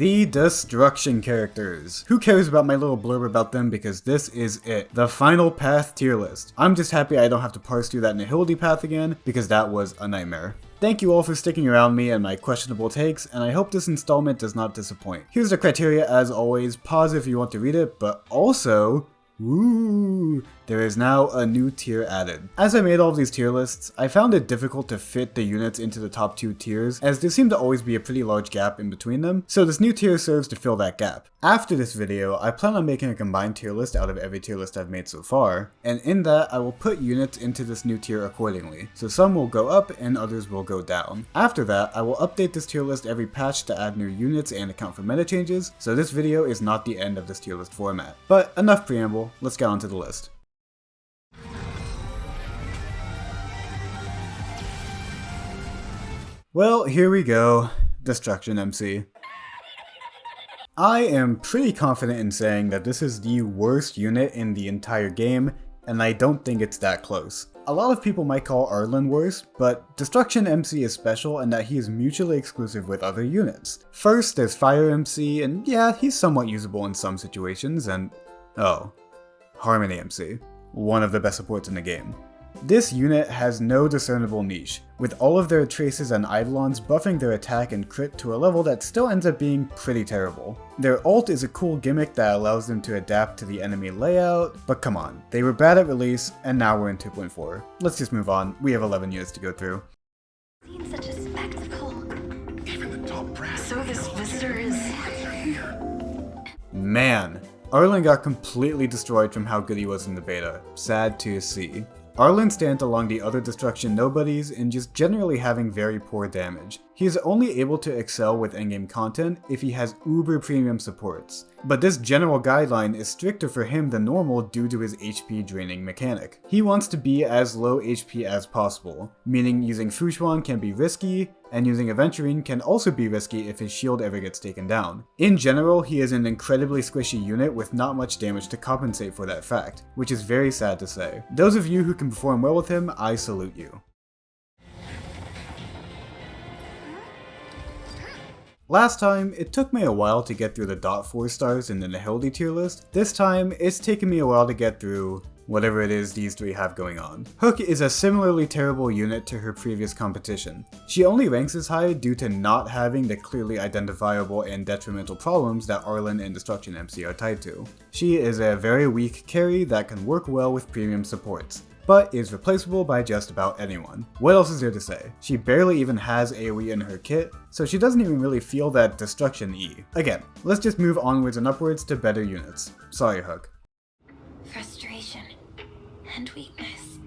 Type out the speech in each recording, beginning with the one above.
The Destruction characters. Who cares about my little blurb about them because this is it. The final path tier list. I'm just happy I don't have to parse through that Nihility path again because that was a nightmare. Thank you all for sticking around me and my questionable takes, and I hope this installment does not disappoint. Here's the criteria as always, pause if you want to read it, but also, ooh, there is now a new tier added. As I made all of these tier lists, I found it difficult to fit the units into the top 2 tiers, as there seemed to always be a pretty large gap in between them, so this new tier serves to fill that gap. After this video, I plan on making a combined tier list out of every tier list I've made so far, and in that I will put units into this new tier accordingly, so some will go up and others will go down. After that, I will update this tier list every patch to add new units and account for meta changes, so this video is not the end of this tier list format. But enough preamble, let's get on to the list. Well, here we go. Destruction MC. I am pretty confident in saying that this is the worst unit in the entire game, and I don't think it's that close. A lot of people might call Arlen worse, but Destruction MC is special in that he is mutually exclusive with other units. First, there's Fire MC, and yeah, he's somewhat usable in some situations, and oh, Harmony MC, one of the best supports in the game. This unit has no discernible niche, with all of their traces and eidolons buffing their attack and crit to a level that still ends up being pretty terrible. Their ult is a cool gimmick that allows them to adapt to the enemy layout, but come on, they were bad at release, and now we're in 2.4. Let's just move on, we have 11 units to go through. Seems such a spectacle. Even the top brass. So this visitor is... Man, Arlen got completely destroyed from how good he was in the beta. Sad to see. Arlen stands along the other Destruction nobodies in just generally having very poor damage. He is only able to excel with endgame content if he has uber premium supports, but this general guideline is stricter for him than normal due to his HP draining mechanic. He wants to be as low HP as possible, meaning using Fushuan can be risky, and using Aventurine can also be risky if his shield ever gets taken down. In general, he is an incredibly squishy unit with not much damage to compensate for that fact, which is very sad to say. Those of you who can perform well with him, I salute you. Last time, it took me a while to get through the .4 stars in the Nihility tier list. This time, it's taken me a while to get through whatever it is these three have going on. Hook is a similarly terrible unit to her previous competition. She only ranks as high due to not having the clearly identifiable and detrimental problems that Arlen and Destruction MC are tied to. She is a very weak carry that can work well with premium supports, but is replaceable by just about anyone. What else is there to say? She barely even has AoE in her kit, so she doesn't even really feel that Destruction E. Again, let's just move onwards and upwards to better units. Sorry, Hook. frustration and weakness.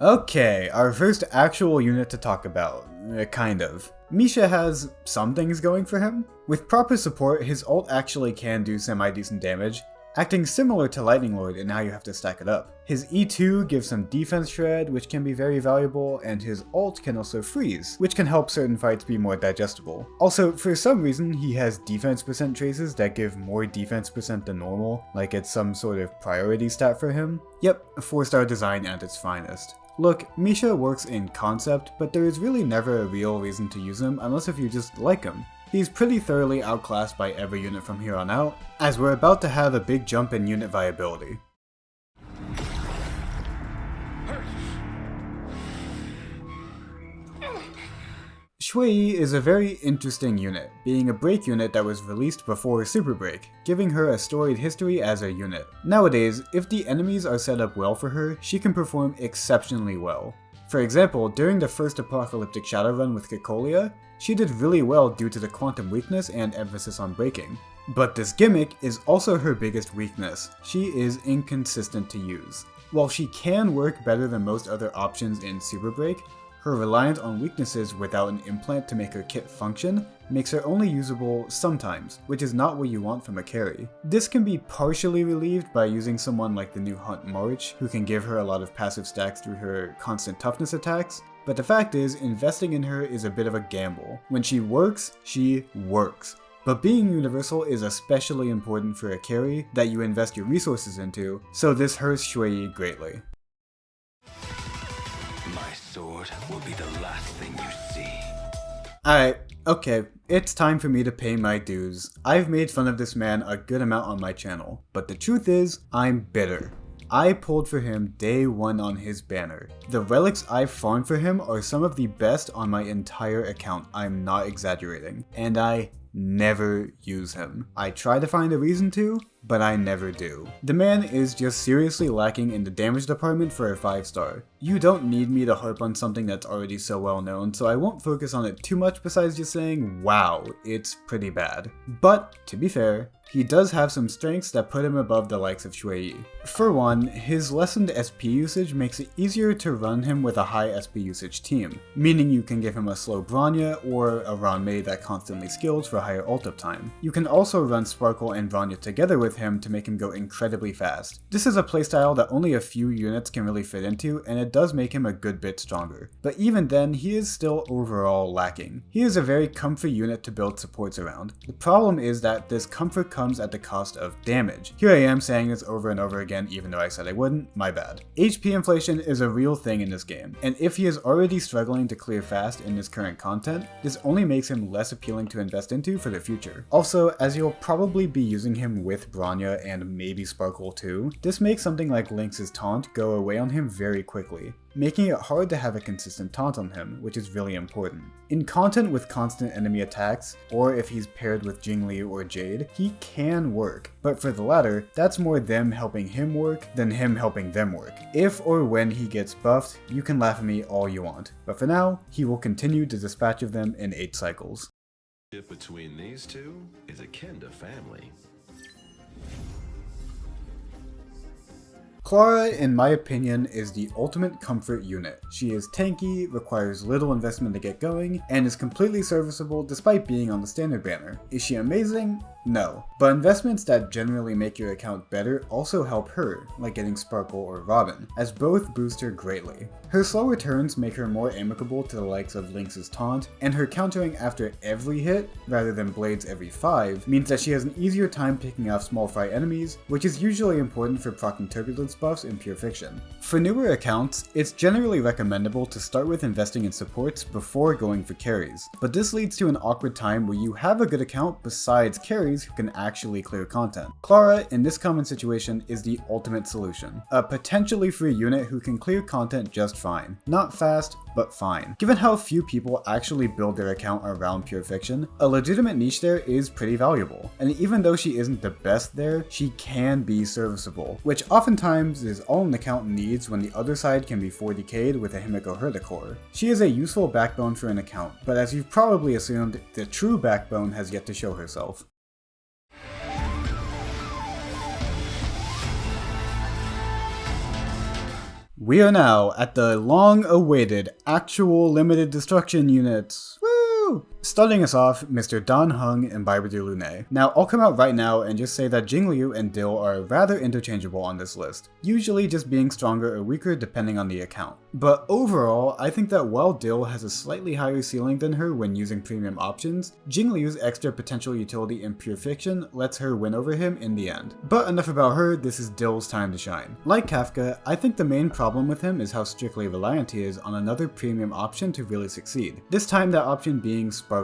Okay, our first actual unit to talk about. Kind of. Misha has some things going for him. With proper support, his ult actually can do semi-decent damage, acting similar to Lightning Lord in how you have to stack it up. His E2 gives some defense shred, which can be very valuable, and his ult can also freeze, which can help certain fights be more digestible. Also, for some reason, he has defense percent traces that give more defense percent than normal, like it's some sort of priority stat for him. Yep, a 4-star design at its finest. Look, Misha works in concept, but there is really never a real reason to use him unless if you just like him. He's pretty thoroughly outclassed by every unit from here on out, as we're about to have a big jump in unit viability. Shui is a very interesting unit, being a break unit that was released before Super Break, giving her a storied history as a unit. Nowadays, if the enemies are set up well for her, she can perform exceptionally well. For example, during the first Apocalyptic Shadow run with Kikolia, she did really well due to the quantum weakness and emphasis on breaking. But this gimmick is also her biggest weakness. She is inconsistent to use. While she can work better than most other options in Super Break, her reliance on weaknesses without an implant to make her kit function makes her only usable sometimes, which is not what you want from a carry. This can be partially relieved by using someone like the new Hunt March, who can give her a lot of passive stacks through her constant toughness attacks, but the fact is, investing in her is a bit of a gamble. When she works, she works. But being universal is especially important for a carry that you invest your resources into, so this hurts Shui greatly. My sword will be the last thing you see. Alright, okay, it's time for me to pay my dues. I've made fun of this man a good amount on my channel, but the truth is, I'm bitter. I pulled for him day one on his banner. The relics I've farmed for him are some of the best on my entire account, I'm not exaggerating, and I never use him. I try to find a reason to, but I never do. The man is just seriously lacking in the damage department for a 5-star. You don't need me to harp on something that's already so well known, so I won't focus on it too much besides just saying, wow, it's pretty bad. But, to be fair, he does have some strengths that put him above the likes of Shui. For one, his lessened SP usage makes it easier to run him with a high SP usage team, meaning you can give him a slow Bronya or a Ranmei that constantly skills for higher ult up time. You can also run Sparkle and Bronya together with him to make him go incredibly fast. This is a playstyle that only a few units can really fit into, and it does make him a good bit stronger. But even then, he is still overall lacking. He is a very comfy unit to build supports around. The problem is that this comfort comes at the cost of damage. Here I am saying this over and over again even though I said I wouldn't, my bad. HP inflation is a real thing in this game, and if he is already struggling to clear fast in his current content, this only makes him less appealing to invest into for the future. Also, as you'll probably be using him with Bronya and maybe Sparkle too, this makes something like Lynx's taunt go away on him very quickly, making it hard to have a consistent taunt on him, which is really important. In content with constant enemy attacks, or if he's paired with Jingli or Jade, he can work, but for the latter, that's more them helping him work than him helping them work. If or when he gets buffed, you can laugh at me all you want, but for now, he will continue to dispatch of them in 8 cycles. Between these two is akin to family. Clara, in my opinion, is the ultimate comfort unit. She is tanky, requires little investment to get going, and is completely serviceable despite being on the standard banner. Is she amazing? No. But investments that generally make your account better also help her, like getting Sparkle or Robin, as both boost her greatly. Her slow returns make her more amicable to the likes of Lynx's taunt, and her countering after every hit, rather than blades every 5, means that she has an easier time picking off small fry enemies, which is usually important for proccing turbulence buffs in pure fiction. For newer accounts, it's generally recommendable to start with investing in supports before going for carries, but this leads to an awkward time where you have a good account besides carries who can actually clear content. Clara, in this common situation, is the ultimate solution. A potentially free unit who can clear content just fine. Not fast, but fine. Given how few people actually build their account around pure fiction, a legitimate niche there is pretty valuable. And even though she isn't the best there, she can be serviceable, which oftentimes is all an account needs when the other side can be 40k'd with a Himiko Herta. She is a useful backbone for an account, but as you've probably assumed, the true backbone has yet to show herself. We are now at the long-awaited actual limited destruction units. Woo! Starting us off, Mr. Dan Heng and Baiba Lune. Now, I'll come out right now and just say that Jingliu and Dill are rather interchangeable on this list, usually just being stronger or weaker depending on the account. But overall, I think that while Dill has a slightly higher ceiling than her when using premium options, Jingliu's extra potential utility in pure fiction lets her win over him in the end. But enough about her, this is Dill's time to shine. Like Kafka, I think the main problem with him is how strictly reliant he is on another premium option to really succeed. This time that option being Sparkle.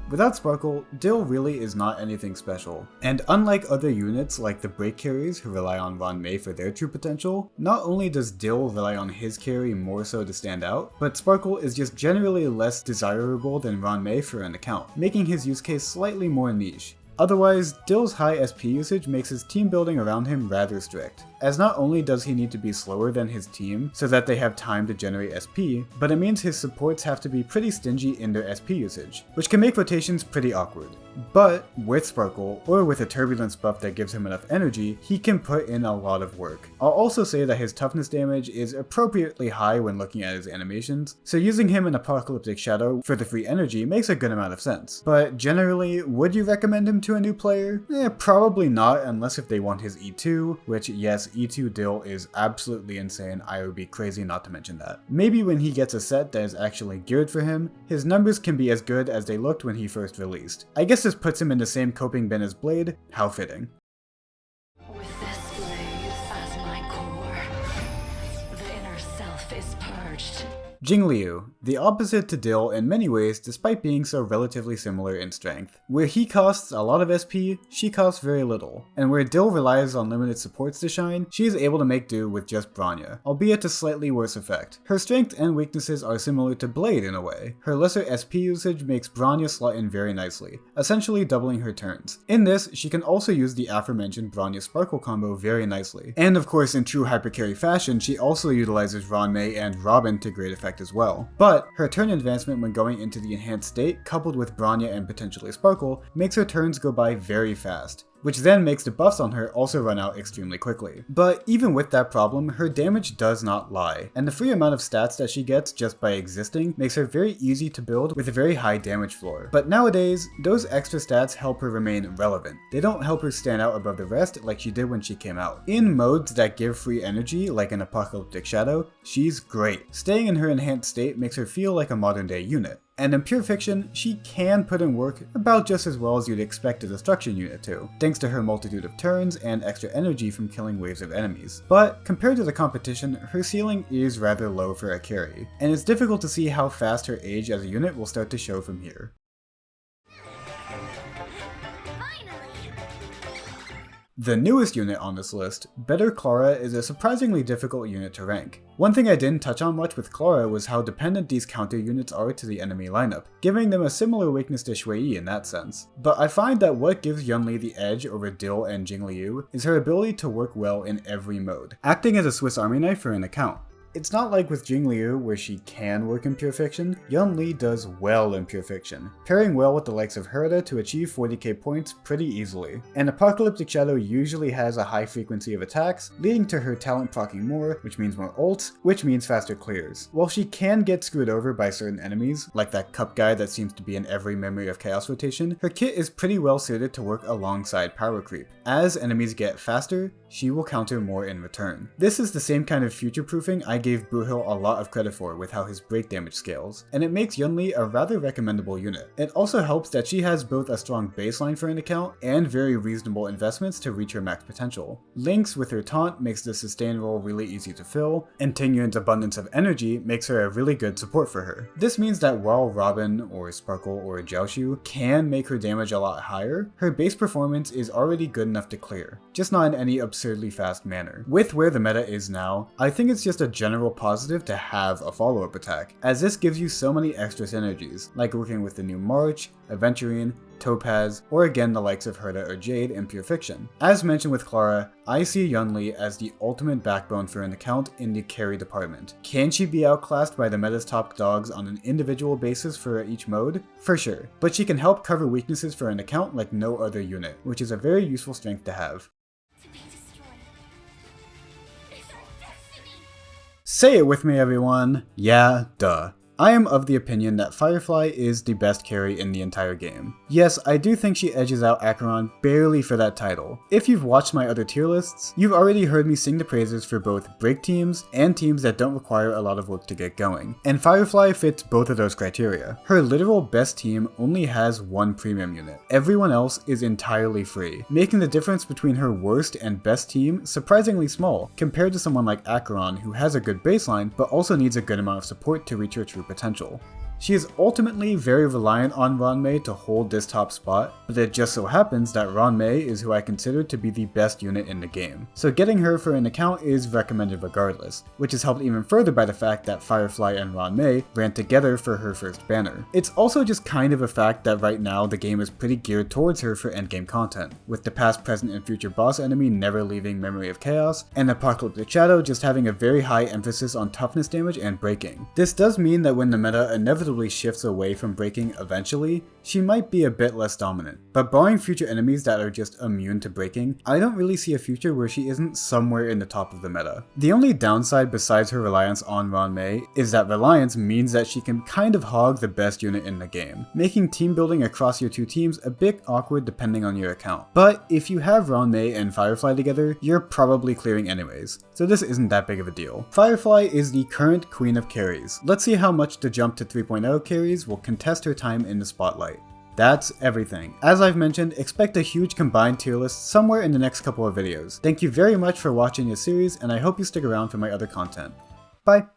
Without Sparkle, Dill really is not anything special, and unlike other units like the break carries who rely on Ranmei for their true potential, not only does Dill rely on his carry more so to stand out, but Sparkle is just generally less desirable than Ranmei for an account, making his use case slightly more niche. Otherwise, Dill's high SP usage makes his team building around him rather strict, as not only does he need to be slower than his team so that they have time to generate SP, but it means his supports have to be pretty stingy in their SP usage, which can make rotations pretty awkward. But with Sparkle, or with a turbulence buff that gives him enough energy, he can put in a lot of work. I'll also say that his toughness damage is appropriately high when looking at his animations, so using him in Apocalyptic Shadow for the free energy makes a good amount of sense. But generally, would you recommend him to a new player? Probably not, unless if they want his E2, which yes, E2 Dill is absolutely insane, I would be crazy not to mention that. Maybe when he gets a set that is actually geared for him, his numbers can be as good as they looked when he first released. I guess this puts him in the same coping bin as Blade, how fitting. With this blade as my core, the inner self is purged. Jingliu, the opposite to Dill in many ways despite being so relatively similar in strength. Where he costs a lot of SP, she costs very little. And where Dill relies on limited supports to shine, she is able to make do with just Bronya, albeit to slightly worse effect. Her strength and weaknesses are similar to Blade in a way. Her lesser SP usage makes Bronya slot in very nicely, essentially doubling her turns. In this, she can also use the aforementioned Bronya Sparkle combo very nicely. And of course in true hypercarry fashion, she also utilizes Ranmei and Robin to great effect as well. But her turn advancement when going into the enhanced state, coupled with Bronya and potentially Sparkle, makes her turns go by very fast, which then makes the buffs on her also run out extremely quickly. But even with that problem, her damage does not lie, and the free amount of stats that she gets just by existing makes her very easy to build with a very high damage floor. But nowadays, those extra stats help her remain relevant. They don't help her stand out above the rest like she did when she came out. In modes that give free energy, like an Apocalyptic Shadow, she's great. Staying in her enhanced state makes her feel like a modern day unit. And in pure fiction, she can put in work about just as well as you'd expect a destruction unit to, thanks to her multitude of turns and extra energy from killing waves of enemies. But compared to the competition, her ceiling is rather low for a carry, and it's difficult to see how fast her age as a unit will start to show from here. The newest unit on this list, Better Clara, is a surprisingly difficult unit to rank. One thing I didn't touch on much with Clara was how dependent these counter units are to the enemy lineup, giving them a similar weakness to Shui Yi in that sense. But I find that what gives Yunli the edge over Dill and Jingliu is her ability to work well in every mode, acting as a Swiss Army knife for an account. It's not like with Jingliu where she can work in pure fiction, Yunli does well in pure fiction, pairing well with the likes of Herda to achieve 40k points pretty easily. And Apocalyptic Shadow usually has a high frequency of attacks, leading to her talent proccing more, which means more ults, which means faster clears. While she can get screwed over by certain enemies, like that cup guy that seems to be in every Memory of Chaos rotation, her kit is pretty well suited to work alongside power creep. As enemies get faster, she will counter more in return. This is the same kind of future-proofing I gave Buhil a lot of credit for with how his break damage scales, and it makes Yunli a rather recommendable unit. It also helps that she has both a strong baseline for an account and very reasonable investments to reach her max potential. Lynx with her taunt makes the sustain role really easy to fill, and Tingyun's abundance of energy makes her a really good support for her. This means that while Robin, or Sparkle, or Jiaoshu can make her damage a lot higher, her base performance is already good enough to clear, just not in any absurdly fast manner. With where the meta is now, I think it's just a general positive to have a follow-up attack, as this gives you so many extra synergies, like working with the new March, Aventurine, Topaz, or again the likes of Herda or Jade in pure fiction. As mentioned with Clara, I see Yunli as the ultimate backbone for an account in the carry department. Can she be outclassed by the meta's top dogs on an individual basis for each mode? For sure, but she can help cover weaknesses for an account like no other unit, which is a very useful strength to have. Say it with me everyone, yeah, duh. I am of the opinion that Firefly is the best carry in the entire game. Yes, I do think she edges out Acheron barely for that title. If you've watched my other tier lists, you've already heard me sing the praises for both break teams and teams that don't require a lot of work to get going, and Firefly fits both of those criteria. Her literal best team only has one premium unit. Everyone else is entirely free, making the difference between her worst and best team surprisingly small, compared to someone like Acheron who has a good baseline but also needs a good amount of support to reach her true potential. She is ultimately very reliant on Ranmei to hold this top spot, but it just so happens that Ranmei is who I consider to be the best unit in the game, so getting her for an account is recommended regardless, which is helped even further by the fact that Firefly and Ranmei ran together for her first banner. It's also just kind of a fact that right now the game is pretty geared towards her for endgame content, with the past, present, and future boss enemy never leaving Memory of Chaos, and Apocalyptic Shadow just having a very high emphasis on toughness damage and breaking. This does mean that when the meta inevitably shifts away from breaking eventually, she might be a bit less dominant. But barring future enemies that are just immune to breaking, I don't really see a future where she isn't somewhere in the top of the meta. The only downside besides her reliance on Ranmei is that reliance means that she can kind of hog the best unit in the game, making team building across your two teams a bit awkward depending on your account. But if you have Ranmei and Firefly together, you're probably clearing anyways, so this isn't that big of a deal. Firefly is the current queen of carries. Let's see how much the jump to 3.0 carries will contest her time in the spotlight. That's everything. As I've mentioned, expect a huge combined tier list somewhere in the next couple of videos. Thank you very much for watching this series, and I hope you stick around for my other content. Bye!